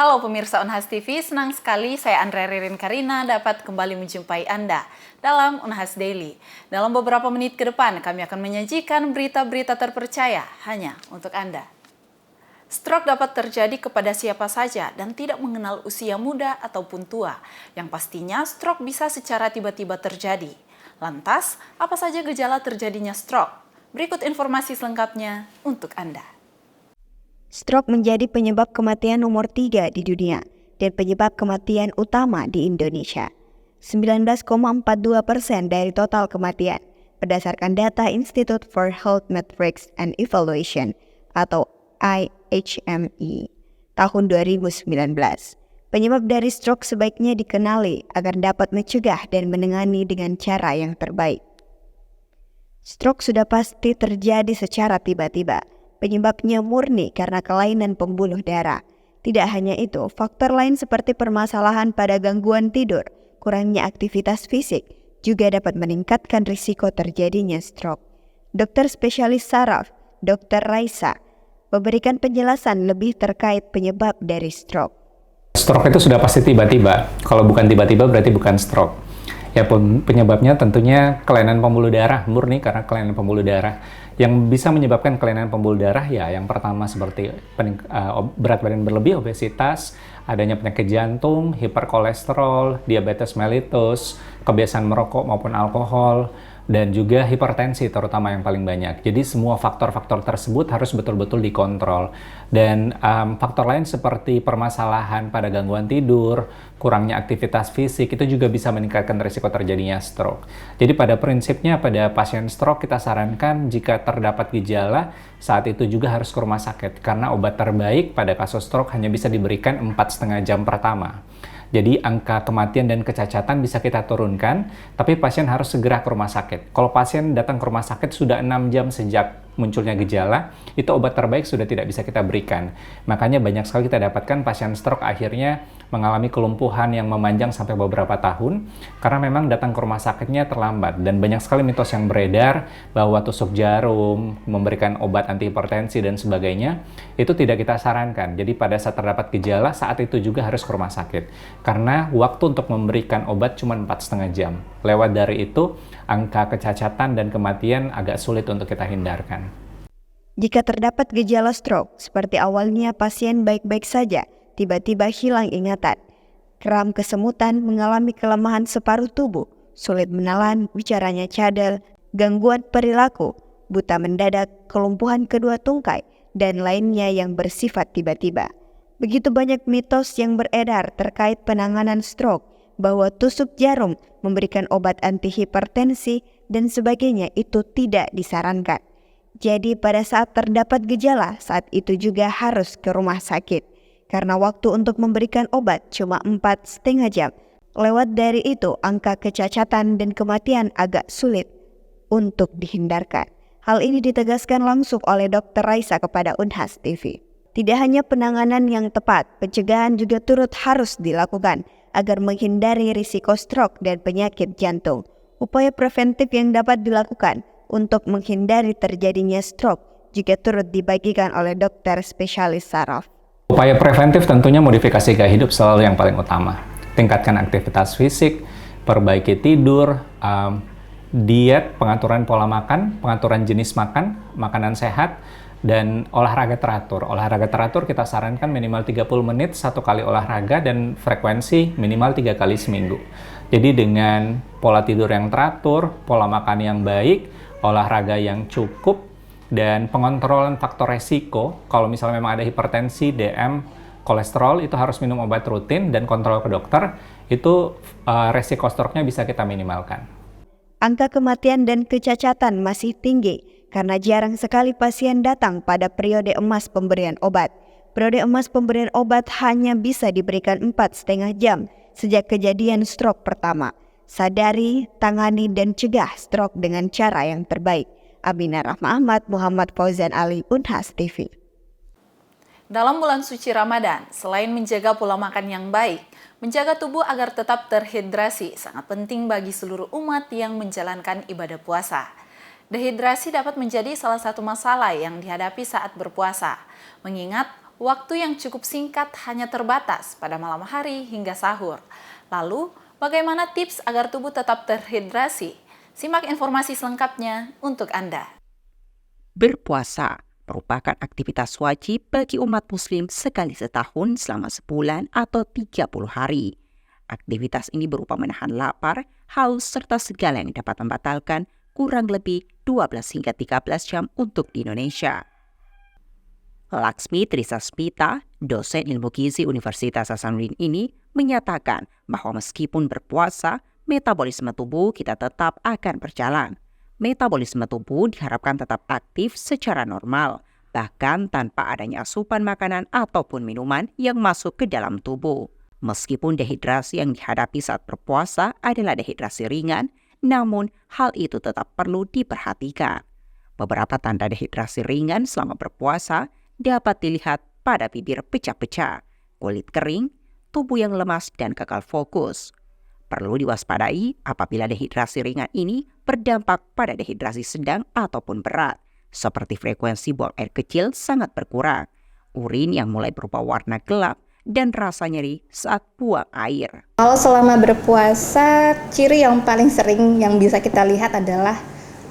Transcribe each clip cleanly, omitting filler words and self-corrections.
Halo pemirsa Unhas TV, senang sekali saya Andrea Ririn Karina dapat kembali menjumpai Anda dalam Unhas Daily. Dalam beberapa menit ke depan kami akan menyajikan berita-berita terpercaya hanya untuk Anda. Stroke dapat terjadi kepada siapa saja dan tidak mengenal usia muda ataupun tua. Yang pastinya stroke bisa secara tiba-tiba terjadi. Lantas, apa saja gejala terjadinya stroke? Berikut informasi selengkapnya untuk Anda. Stroke menjadi penyebab kematian nomor 3 di dunia dan penyebab kematian utama di Indonesia. 19,42% dari total kematian berdasarkan data Institute for Health Metrics and Evaluation atau IHME tahun 2019. Penyebab dari stroke sebaiknya dikenali agar dapat mencegah dan menangani dengan cara yang terbaik. Stroke sudah pasti terjadi secara tiba-tiba. Penyebabnya murni karena kelainan pembuluh darah. Tidak hanya itu, faktor lain seperti permasalahan pada gangguan tidur, kurangnya aktivitas fisik, juga dapat meningkatkan risiko terjadinya stroke. Dokter spesialis saraf, Dr. Raisa, memberikan penjelasan lebih terkait penyebab dari stroke. Stroke itu sudah pasti tiba-tiba. Kalau bukan tiba-tiba berarti bukan stroke. Ya, penyebabnya tentunya kelainan pembuluh darah, murni karena kelainan pembuluh darah. Yang bisa menyebabkan kelainan pembuluh darah ya yang pertama seperti berat badan berlebih, obesitas, adanya penyakit jantung, hiperkolesterol, diabetes mellitus, kebiasaan merokok maupun alkohol, dan juga hipertensi terutama yang paling banyak. Jadi semua faktor-faktor tersebut harus betul-betul dikontrol. Dan faktor lain seperti permasalahan pada gangguan tidur, kurangnya aktivitas fisik, itu juga bisa meningkatkan risiko terjadinya stroke. Jadi pada prinsipnya pada pasien stroke kita sarankan jika terdapat gejala, saat itu juga harus ke rumah sakit. Karena obat terbaik pada kasus stroke hanya bisa diberikan 4,5 jam pertama. Jadi angka kematian dan kecacatan bisa kita turunkan, tapi pasien harus segera ke rumah sakit. Kalau pasien datang ke rumah sakit sudah 6 jam sejak munculnya gejala, itu obat terbaik sudah tidak bisa kita berikan. Makanya banyak sekali kita dapatkan pasien stroke akhirnya mengalami kelumpuhan yang memanjang sampai beberapa tahun, karena memang datang ke rumah sakitnya terlambat. Dan banyak sekali mitos yang beredar bahwa tusuk jarum, memberikan obat antihipertensi dan sebagainya, itu tidak kita sarankan. Jadi pada saat terdapat gejala, saat itu juga harus ke rumah sakit. Karena waktu untuk memberikan obat cuma 4,5 jam. Lewat dari itu, angka kecacatan dan kematian agak sulit untuk kita hindarkan. Jika terdapat gejala stroke, seperti awalnya pasien baik-baik saja, tiba-tiba hilang ingatan, kram kesemutan, mengalami kelemahan separuh tubuh, sulit menelan, bicaranya cadel, gangguan perilaku, buta mendadak, kelumpuhan kedua tungkai, dan lainnya yang bersifat tiba-tiba. Begitu banyak mitos yang beredar terkait penanganan stroke, bahwa tusuk jarum, memberikan obat antihipertensi, dan sebagainya itu tidak disarankan. Jadi pada saat terdapat gejala, saat itu juga harus ke rumah sakit. Karena waktu untuk memberikan obat cuma 4,5 jam. Lewat dari itu, angka kecacatan dan kematian agak sulit untuk dihindarkan. Hal ini ditegaskan langsung oleh Dr. Raisa kepada Unhas TV. Tidak hanya penanganan yang tepat, pencegahan juga turut harus dilakukan agar menghindari risiko stroke dan penyakit jantung. Upaya preventif yang dapat dilakukan untuk menghindari terjadinya stroke juga turut dibagikan oleh dokter spesialis saraf. Upaya preventif tentunya modifikasi gaya hidup selalu yang paling utama. Tingkatkan aktivitas fisik, perbaiki tidur, diet, pengaturan pola makan, pengaturan jenis makan, makanan sehat, dan olahraga teratur. Olahraga teratur kita sarankan minimal 30 menit satu kali olahraga dan frekuensi minimal 3 kali seminggu. Jadi dengan pola tidur yang teratur, pola makan yang baik, olahraga yang cukup, dan pengontrolan faktor resiko, kalau misalnya memang ada hipertensi, DM, kolesterol, itu harus minum obat rutin dan kontrol ke dokter, itu resiko stroke-nya bisa kita minimalkan. Angka kematian dan kecacatan masih tinggi karena jarang sekali pasien datang pada periode emas pemberian obat. Periode emas pemberian obat hanya bisa diberikan 4,5 jam sejak kejadian stroke pertama. Sadari, tangani, dan cegah stroke dengan cara yang terbaik. Aminah Rahma Ahmad, Muhammad Fauzan Ali, Unhas TV. Dalam bulan suci Ramadan, selain menjaga pola makan yang baik, menjaga tubuh agar tetap terhidrasi sangat penting bagi seluruh umat yang menjalankan ibadah puasa. Dehidrasi dapat menjadi salah satu masalah yang dihadapi saat berpuasa, mengingat waktu yang cukup singkat hanya terbatas pada malam hari hingga sahur. Lalu, bagaimana tips agar tubuh tetap terhidrasi? Simak informasi selengkapnya untuk Anda. Berpuasa merupakan aktivitas wajib bagi umat muslim sekali setahun selama sebulan atau 30 hari. Aktivitas ini berupa menahan lapar, haus, serta segala yang dapat membatalkan kurang lebih 12 hingga 13 jam untuk di Indonesia. Laksmi Trisasmita, dosen ilmu gizi Universitas Hasanuddin ini, menyatakan bahwa meskipun berpuasa, metabolisme tubuh kita tetap akan berjalan. Metabolisme tubuh diharapkan tetap aktif secara normal, bahkan tanpa adanya asupan makanan ataupun minuman yang masuk ke dalam tubuh. Meskipun dehidrasi yang dihadapi saat berpuasa adalah dehidrasi ringan, namun hal itu tetap perlu diperhatikan. Beberapa tanda dehidrasi ringan selama berpuasa dapat dilihat pada bibir pecah-pecah, kulit kering, tubuh yang lemas dan gagal fokus. Perlu diwaspadai apabila dehidrasi ringan ini berdampak pada dehidrasi sedang ataupun berat, seperti frekuensi buang air kecil sangat berkurang, urin yang mulai berubah warna gelap, dan rasa nyeri saat buang air. Kalau selama berpuasa, ciri yang paling sering yang bisa kita lihat adalah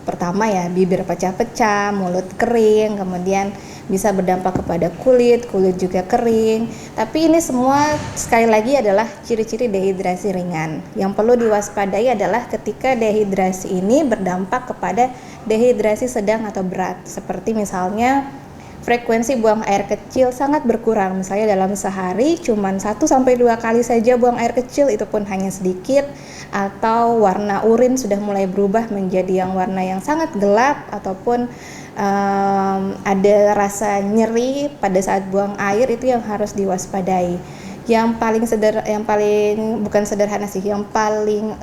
pertama ya, bibir pecah-pecah, mulut kering, kemudian bisa berdampak kepada kulit juga kering. Tapi ini semua sekali lagi adalah ciri-ciri dehidrasi ringan. Yang perlu diwaspadai adalah ketika dehidrasi ini berdampak kepada dehidrasi sedang atau berat. Seperti misalnya frekuensi buang air kecil sangat berkurang. Misalnya dalam sehari cuma 1-2 kali saja buang air kecil, itu pun hanya sedikit. Atau warna urin sudah mulai berubah menjadi yang warna yang sangat gelap, ataupun ada rasa nyeri pada saat buang air, itu yang harus diwaspadai. Yang paling bukan sederhana sih, yang paling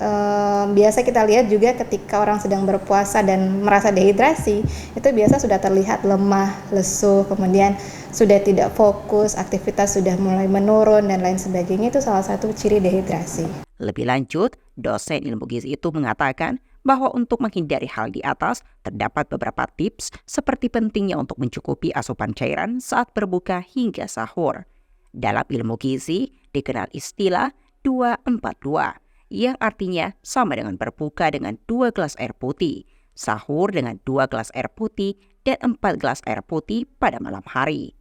biasa kita lihat juga ketika orang sedang berpuasa dan merasa dehidrasi, itu biasa sudah terlihat lemah, lesu, kemudian sudah tidak fokus, aktivitas sudah mulai menurun dan lain sebagainya. Itu salah satu ciri dehidrasi. Lebih lanjut, dosen ilmu gizi itu mengatakan bahwa untuk menghindari hal di atas, terdapat beberapa tips seperti pentingnya untuk mencukupi asupan cairan saat berbuka hingga sahur. Dalam ilmu gizi dikenal istilah 2-4-2, yang artinya sama dengan berbuka dengan 2 gelas air putih, sahur dengan 2 gelas air putih, dan 4 gelas air putih pada malam hari.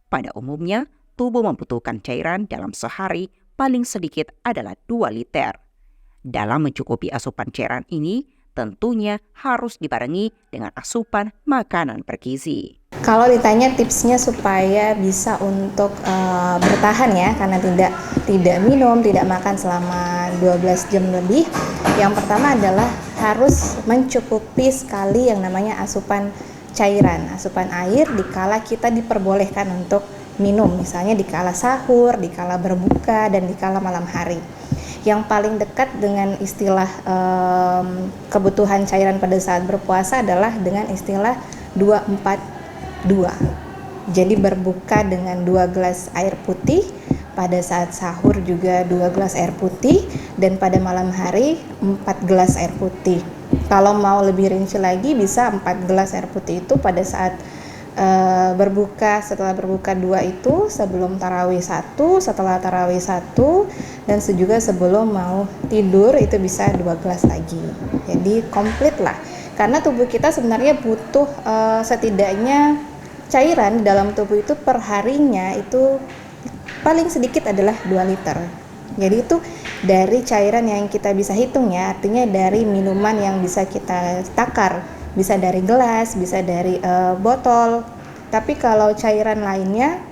Pada umumnya, tubuh membutuhkan cairan dalam sehari paling sedikit adalah 2 liter. Dalam mencukupi asupan cairan ini, tentunya harus dibarengi dengan asupan makanan bergizi. Kalau ditanya tipsnya supaya bisa untuk bertahan ya, karena tidak minum, tidak makan selama 12 jam lebih, yang pertama adalah harus mencukupi sekali yang namanya asupan cairan, asupan air dikala kita diperbolehkan untuk minum, misalnya dikala sahur, dikala berbuka, dan dikala malam hari. Yang paling dekat dengan istilah kebutuhan cairan pada saat berpuasa adalah dengan istilah 2-4-2. Jadi berbuka dengan 2 gelas air putih, pada saat sahur juga 2 gelas air putih, dan pada malam hari 4 gelas air putih. Kalau mau lebih rinci lagi, bisa 4 gelas air putih itu pada saat berbuka, setelah berbuka 2 itu, sebelum tarawih 1, setelah tarawih 1, dan juga sebelum mau tidur itu bisa 2 gelas lagi. Jadi komplit lah, karena tubuh kita sebenarnya butuh setidaknya cairan dalam tubuh itu per harinya itu paling sedikit adalah 2 liter. Jadi itu dari cairan yang kita bisa hitung ya, artinya dari minuman yang bisa kita takar, bisa dari gelas, bisa dari botol. Tapi kalau cairan lainnya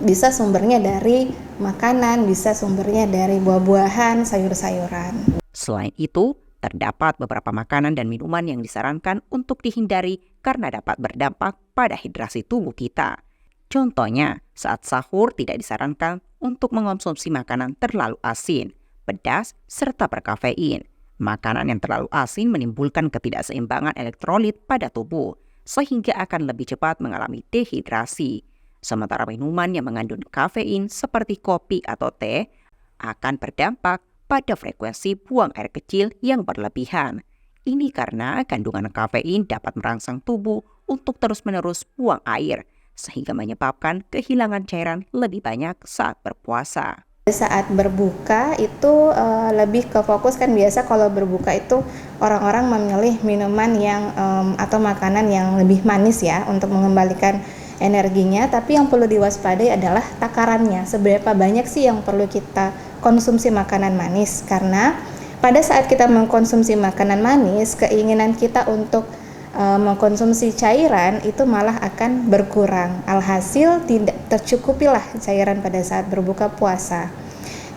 bisa sumbernya dari makanan, bisa sumbernya dari buah-buahan, sayur-sayuran. Selain itu, terdapat beberapa makanan dan minuman yang disarankan untuk dihindari karena dapat berdampak pada hidrasi tubuh kita. Contohnya, saat sahur tidak disarankan untuk mengonsumsi makanan terlalu asin, pedas, serta berkafein. Makanan yang terlalu asin menimbulkan ketidakseimbangan elektrolit pada tubuh, sehingga akan lebih cepat mengalami dehidrasi. Sementara minuman yang mengandung kafein seperti kopi atau teh akan berdampak pada frekuensi buang air kecil yang berlebihan. Ini karena kandungan kafein dapat merangsang tubuh untuk terus-menerus buang air, sehingga menyebabkan kehilangan cairan lebih banyak saat berpuasa. Saat berbuka itu lebih ke fokus, kan biasa kalau berbuka itu orang-orang memilih minuman yang atau makanan yang lebih manis ya untuk mengembalikan energinya, tapi yang perlu diwaspadai adalah takarannya. Seberapa banyak sih yang perlu kita konsumsi makanan manis, karena pada saat kita mengkonsumsi makanan manis, keinginan kita untuk mengkonsumsi cairan itu malah akan berkurang. Alhasil tidak tercukupilah cairan pada saat berbuka puasa.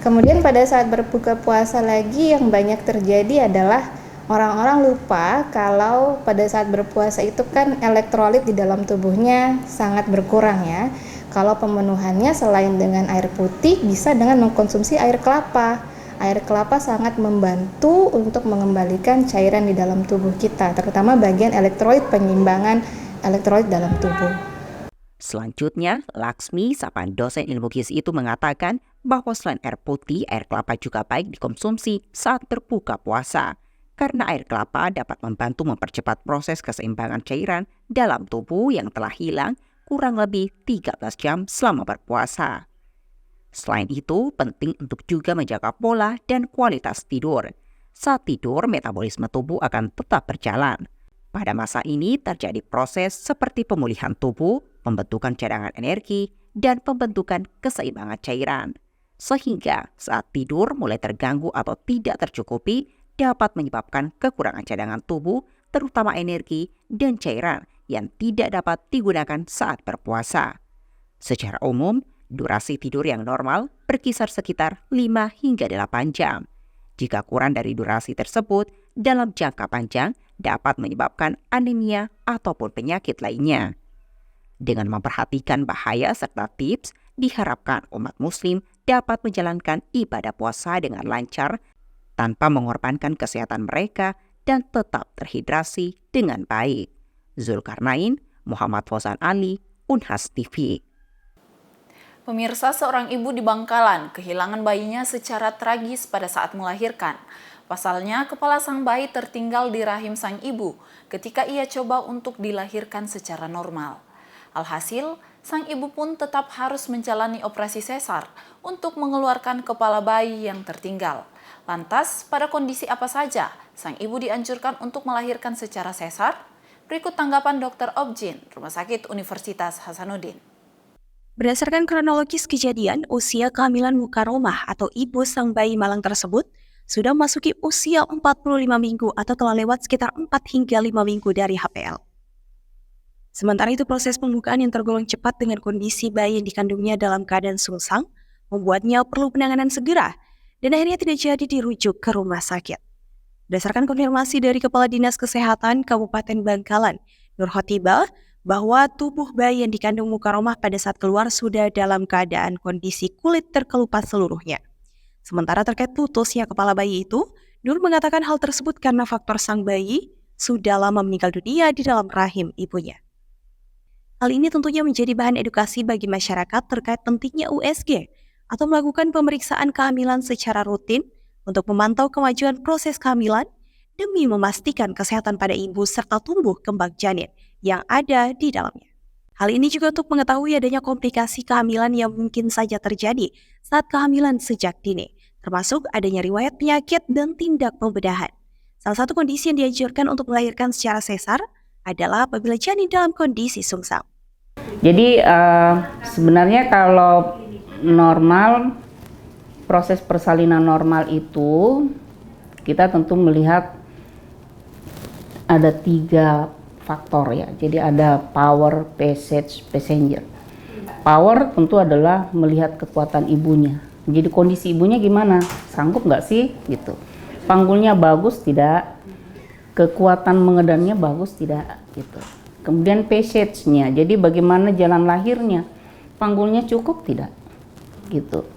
Kemudian pada saat berbuka puasa lagi yang banyak terjadi adalah orang-orang lupa kalau pada saat berpuasa itu kan elektrolit di dalam tubuhnya sangat berkurang ya. Kalau pemenuhannya selain dengan air putih bisa dengan mengkonsumsi air kelapa. Air kelapa sangat membantu untuk mengembalikan cairan di dalam tubuh kita, terutama bagian elektrolit, penyimbangan elektrolit dalam tubuh. Selanjutnya, Laksmi, sapaan dosen ilmu gizi itu mengatakan bahwa selain air putih, air kelapa juga baik dikonsumsi saat berbuka puasa. Karena air kelapa dapat membantu mempercepat proses keseimbangan cairan dalam tubuh yang telah hilang kurang lebih 13 jam selama berpuasa. Selain itu, penting untuk juga menjaga pola dan kualitas tidur. Saat tidur, metabolisme tubuh akan tetap berjalan. Pada masa ini terjadi proses seperti pemulihan tubuh, pembentukan cadangan energi, dan pembentukan keseimbangan cairan. Sehingga saat tidur mulai terganggu atau tidak tercukupi dapat menyebabkan kekurangan cadangan tubuh, terutama energi dan cairan yang tidak dapat digunakan saat berpuasa. Secara umum, durasi tidur yang normal berkisar sekitar 5 hingga 8 jam. Jika kurang dari durasi tersebut, dalam jangka panjang dapat menyebabkan anemia ataupun penyakit lainnya. Dengan memperhatikan bahaya serta tips, diharapkan umat muslim dapat menjalankan ibadah puasa dengan lancar tanpa mengorbankan kesehatan mereka dan tetap terhidrasi dengan baik. Zulkarnain, Muhammad Fauzan Ali, Unhas TV. Pemirsa, seorang ibu di Bangkalan kehilangan bayinya secara tragis pada saat melahirkan. Pasalnya, kepala sang bayi tertinggal di rahim sang ibu ketika ia coba untuk dilahirkan secara normal. Alhasil, sang ibu pun tetap harus menjalani operasi sesar untuk mengeluarkan kepala bayi yang tertinggal. Lantas, pada kondisi apa saja sang ibu dianjurkan untuk melahirkan secara sesar? Berikut tanggapan Dr. Objin, Rumah Sakit Universitas Hasanuddin. Berdasarkan kronologis kejadian, usia kehamilan Mukaromah atau ibu sang bayi malang tersebut sudah memasuki usia 45 minggu atau telah lewat sekitar 4 hingga 5 minggu dari HPL. Sementara itu, proses pembukaan yang tergolong cepat dengan kondisi bayi yang dikandungnya dalam keadaan sungsang membuatnya perlu penanganan segera dan akhirnya tidak jadi dirujuk ke rumah sakit. Berdasarkan konfirmasi dari Kepala Dinas Kesehatan Kabupaten Bangkalan, Nur Khotibah, bahwa tubuh bayi yang dikandung Mukaromah pada saat keluar sudah dalam keadaan kondisi kulit terkelupas seluruhnya. Sementara terkait putusnya kepala bayi itu, Nur mengatakan hal tersebut karena faktor sang bayi sudah lama meninggal dunia di dalam rahim ibunya. Hal ini tentunya menjadi bahan edukasi bagi masyarakat terkait pentingnya USG atau melakukan pemeriksaan kehamilan secara rutin untuk memantau kemajuan proses kehamilan demi memastikan kesehatan pada ibu serta tumbuh kembang janin yang ada di dalamnya. Hal ini juga untuk mengetahui adanya komplikasi kehamilan yang mungkin saja terjadi saat kehamilan sejak dini, termasuk adanya riwayat penyakit dan tindak pembedahan. Salah satu kondisi yang dianjurkan untuk melahirkan secara sesar adalah apabila janin dalam kondisi sungsang. Jadi sebenarnya kalau normal, proses persalinan normal itu kita tentu melihat ada 3 faktor ya. Jadi ada power, passage, passenger. Power tentu adalah melihat kekuatan ibunya. Jadi kondisi ibunya gimana? Sanggup nggak sih? Gitu. Panggulnya bagus tidak? Kekuatan mengedannya bagus tidak? Gitu. Kemudian passage-nya. Jadi bagaimana jalan lahirnya? Panggulnya cukup tidak? Gitu.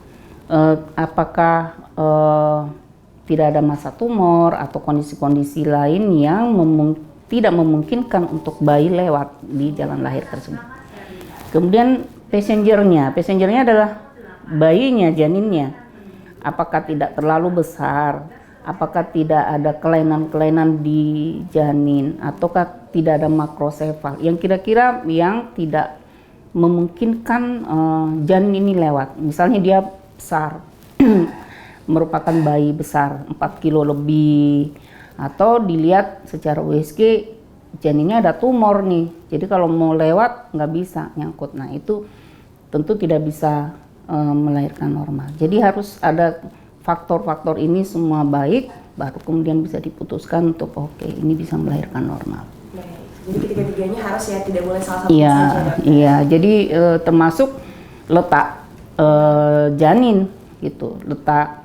Apakah tidak ada massa tumor atau kondisi-kondisi lain yang tidak memungkinkan untuk bayi lewat di jalan lahir tersebut. Kemudian passengernya adalah bayinya, janinnya. Apakah tidak terlalu besar, apakah tidak ada kelainan-kelainan di janin, ataukah tidak ada makrosefal. Yang kira-kira yang tidak memungkinkan janin ini lewat. Misalnya dia besar, merupakan bayi besar 4 kilo lebih, atau dilihat secara USG janinnya ada tumor nih, jadi kalau mau lewat nggak bisa nyangkut. Nah itu tentu tidak bisa melahirkan normal. Jadi harus ada faktor-faktor ini semua baik, baru kemudian bisa diputuskan untuk oke, ini bisa melahirkan normal. Jadi ketiga-tiganya harus ya, tidak boleh salah satu Iya, saja. iya. Jadi termasuk letak janin gitu, letak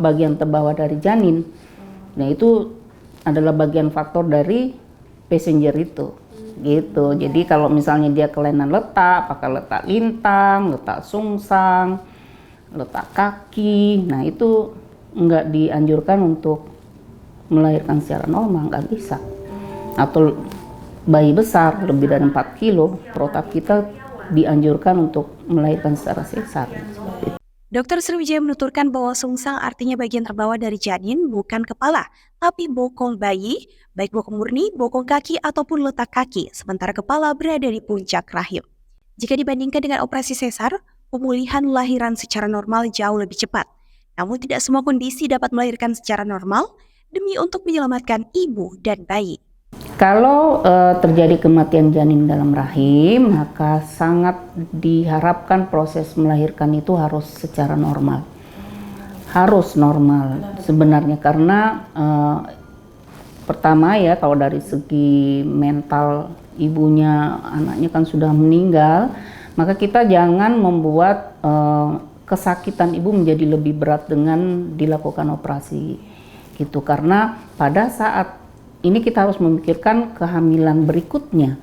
bagian terbawah dari janin. Nah itu adalah bagian faktor dari passenger itu, gitu. Jadi kalau misalnya dia kelainan letak, apakah letak lintang, letak sungsang, letak kaki, nah itu nggak dianjurkan untuk melahirkan secara normal, nggak bisa. Atau bayi besar lebih dari 4 kilo, protap kita dianjurkan untuk melahirkan secara sesar. Dr. Sriwijaya menuturkan bahwa sungsang artinya bagian terbawah dari janin, bukan kepala, tapi bokong bayi, baik bokong murni, bokong kaki, ataupun letak kaki, sementara kepala berada di puncak rahim. Jika dibandingkan dengan operasi sesar, pemulihan lahiran secara normal jauh lebih cepat. Namun tidak semua kondisi dapat melahirkan secara normal demi untuk menyelamatkan ibu dan bayi. Kalau terjadi kematian janin dalam rahim, maka sangat diharapkan proses melahirkan itu harus secara normal. Harus normal sebenarnya, karena pertama ya, kalau dari segi mental ibunya, anaknya kan sudah meninggal, maka kita jangan membuat kesakitan ibu menjadi lebih berat dengan dilakukan operasi gitu. Karena pada saat ini kita harus memikirkan kehamilan berikutnya.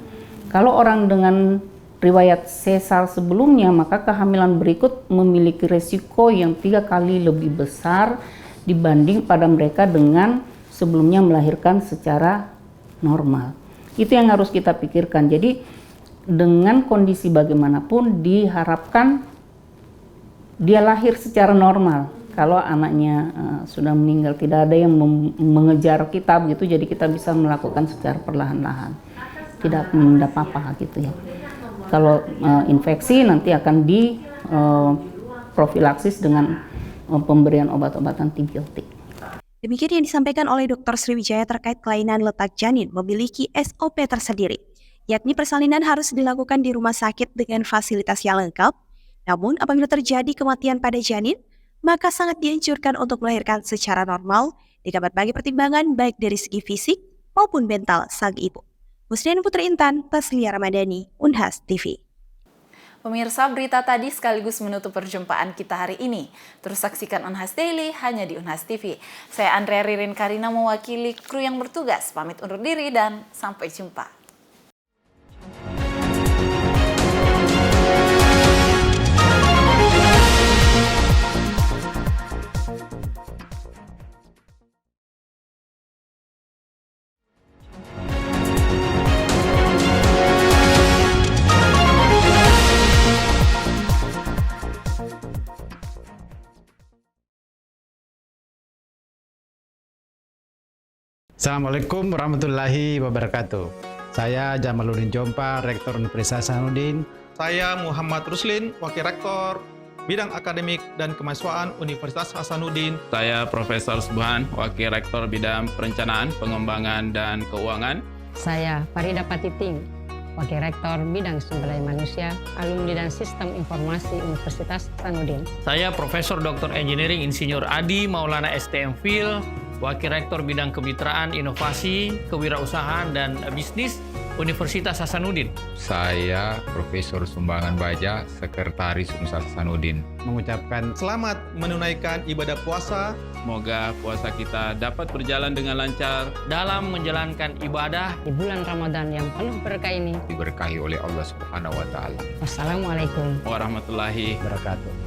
Kalau orang dengan riwayat sesar sebelumnya, maka kehamilan berikut memiliki resiko yang 3 kali lebih besar dibanding pada mereka dengan sebelumnya melahirkan secara normal. Itu yang harus kita pikirkan. Jadi dengan kondisi bagaimanapun diharapkan dia lahir secara normal. Kalau anaknya sudah meninggal, tidak ada yang mengejar kita begitu, jadi kita bisa melakukan secara perlahan-lahan, tidak mendapat apa gitu ya. Kalau infeksi nanti akan diprofilaksis dengan pemberian obat-obatan antibiotik. Demikian yang disampaikan oleh Dr. Sriwijaya terkait kelainan letak janin memiliki SOP tersendiri, yakni persalinan harus dilakukan di rumah sakit dengan fasilitas yang lengkap. Namun apabila terjadi kematian pada janin, maka sangat dianjurkan untuk melahirkan secara normal dengan berbagai pertimbangan baik dari segi fisik maupun mental sang ibu. Musliani Putri Intan, Taslia Ramadhani, Unhas TV. Pemirsa, berita tadi sekaligus menutup perjumpaan kita hari ini. Terus saksikan Unhas Daily hanya di Unhas TV. Saya Andrea Ririn Karina mewakili kru yang bertugas. Pamit undur diri dan sampai jumpa. Assalamualaikum warahmatullahi wabarakatuh. Saya Jamaluddin Jompa, Rektor Universitas Hasanuddin. Saya Muhammad Ruslin, Wakil Rektor Bidang Akademik dan Kemahasiswaan Universitas Hasanuddin. Saya Profesor Subhan, Wakil Rektor Bidang Perencanaan, Pengembangan, dan Keuangan. Saya Farida Patiting, Wakil Rektor Bidang Sumber Daya Manusia, Alumni dan Sistem Informasi Universitas Hasanuddin. Saya Profesor Dr. Engineering Insinyur Adi Maulana STM Phil, Wakil Rektor Bidang Kemitraan, Inovasi, Kewirausahaan, dan Bisnis Universitas Hasanuddin. Saya Profesor Sumbangan Baja, Sekretaris Universitas Hasanuddin. Mengucapkan selamat menunaikan ibadah puasa. Semoga puasa kita dapat berjalan dengan lancar dalam menjalankan ibadah di bulan Ramadan yang penuh berkah ini. Diberkahi oleh Allah Subhanahu wa Ta'ala. Wassalamualaikum warahmatullahi wabarakatuh.